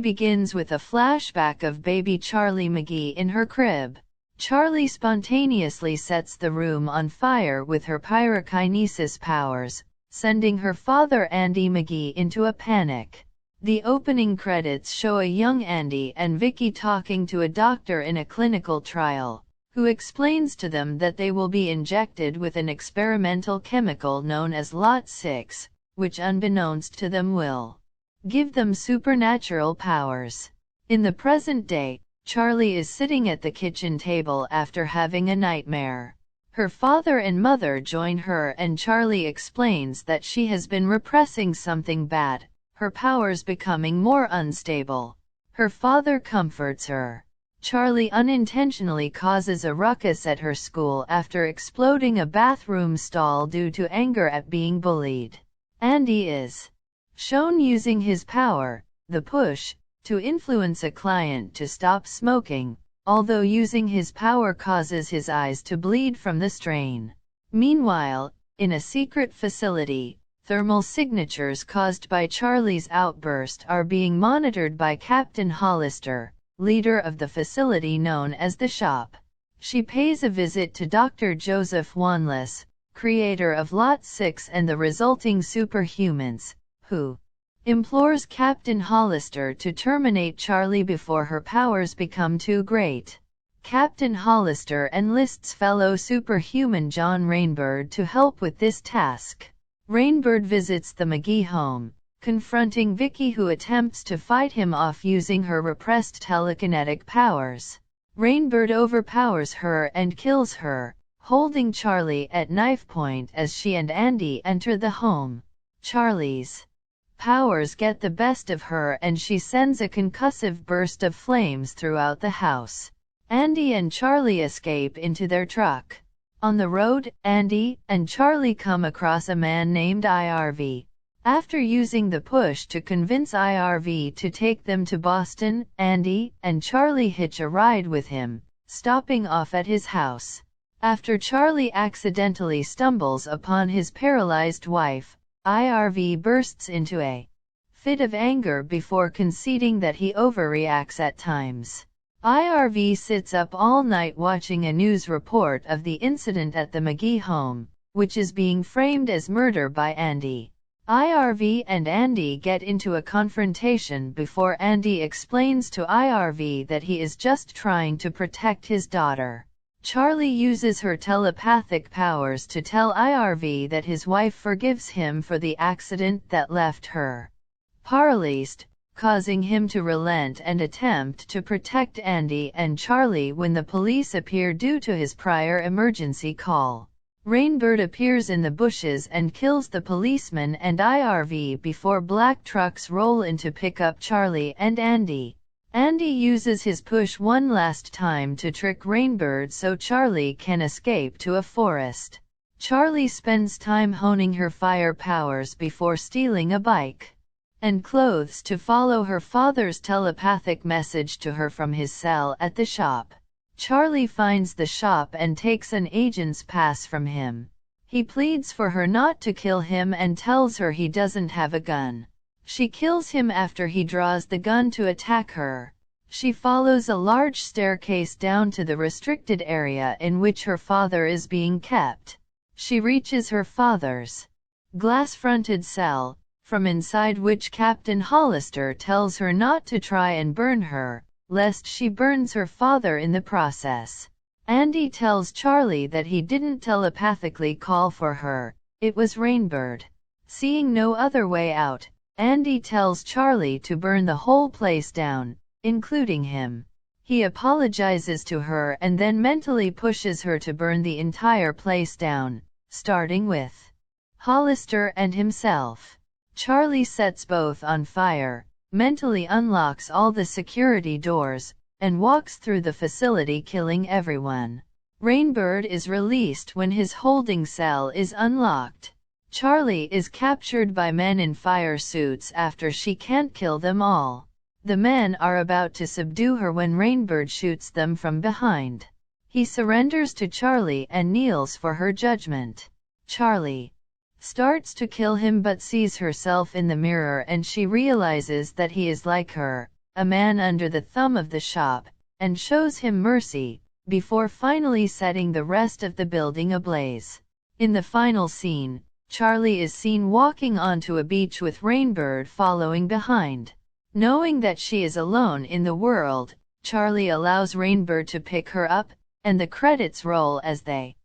begins with a flashback of baby Charlie McGee in her crib. Charlie spontaneously sets the room on fire with her pyrokinesis powers, sending her father Andy McGee into a panic. The opening credits show a young Andy and Vicky talking to a doctor in a clinical trial, who explains to them that they will be injected with an experimental chemical known as Lot 6, which unbeknownst to them will give them supernatural powers. In the present day, Charlie is sitting at the kitchen table after having a nightmare. Her father and mother join her and Charlie explains that she has been repressing something bad, her powers becoming more unstable. Her father comforts her. Charlie unintentionally causes a ruckus at her school after exploding a bathroom stall due to anger at being bullied. Andy is shown using his power, the push, to influence a client to stop smoking, although using his power causes his eyes to bleed from the strain. Meanwhile, in a secret facility, thermal signatures caused by Charlie's outburst are being monitored by Captain Hollister, leader of the facility known as the Shop. She pays a visit to Dr. Joseph Wanless, creator of Lot 6 and the resulting superhumans, who implores Captain Hollister to terminate Charlie before her powers become too great. Captain Hollister enlists fellow superhuman John Rainbird to help with this task. Rainbird visits the McGee home, confronting Vicky, who attempts to fight him off using her repressed telekinetic powers. Rainbird overpowers her and kills her, holding Charlie at knife point as she and Andy enter the home. Charlie's powers get the best of her and she sends a concussive burst of flames throughout the house. Andy and Charlie escape into their truck. On the road, Andy and Charlie come across a man named IRV. After using the push to convince IRV to take them to Boston, Andy and Charlie hitch a ride with him, stopping off at his house. After Charlie accidentally stumbles upon his paralyzed wife, IRV bursts into a fit of anger before conceding that he overreacts at times. IRV sits up all night watching a news report of the incident at the McGee home, which is being framed as murder by Andy. IRV and Andy get into a confrontation before Andy explains to IRV that he is just trying to protect his daughter. Charlie uses her telepathic powers to tell IRV that his wife forgives him for the accident that left her paralyzed, causing him to relent and attempt to protect Andy and Charlie when the police appear due to his prior emergency call. Rainbird appears in the bushes and kills the policeman and IRV before black trucks roll in to pick up Charlie and Andy. Andy uses his push one last time to trick Rainbird so Charlie can escape to a forest. Charlie spends time honing her fire powers before stealing a bike and clothes to follow her father's telepathic message to her from his cell at the shop. Charlie finds the shop and takes an agent's pass from him. He pleads for her not to kill him and tells her he doesn't have a gun. She kills him after he draws the gun to attack her. She follows a large staircase down to the restricted area in which her father is being kept. She reaches her father's glass-fronted cell, from inside which Captain Hollister tells her not to try and burn her, lest she burns her father in the process. Andy tells Charlie that he didn't telepathically call for her, it was Rainbird. Seeing no other way out, Andy tells Charlie to burn the whole place down, including him. He apologizes to her and then mentally pushes her to burn the entire place down, starting with Hollister and himself. Charlie sets both on fire, mentally unlocks all the security doors, and walks through the facility killing everyone. Rainbird is released when his holding cell is unlocked. Charlie is captured by men in fire suits after she can't kill them all. The men are about to subdue her when Rainbird shoots them from behind. He surrenders to Charlie and kneels for her judgment. Charlie starts to kill him but sees herself in the mirror and she realizes that he is like her, a man under the thumb of the shop, and shows him mercy, before finally setting the rest of the building ablaze. In the final scene, Charlie is seen walking onto a beach with Rainbird following behind. Knowing that she is alone in the world, Charlie allows Rainbird to pick her up, and the credits roll as they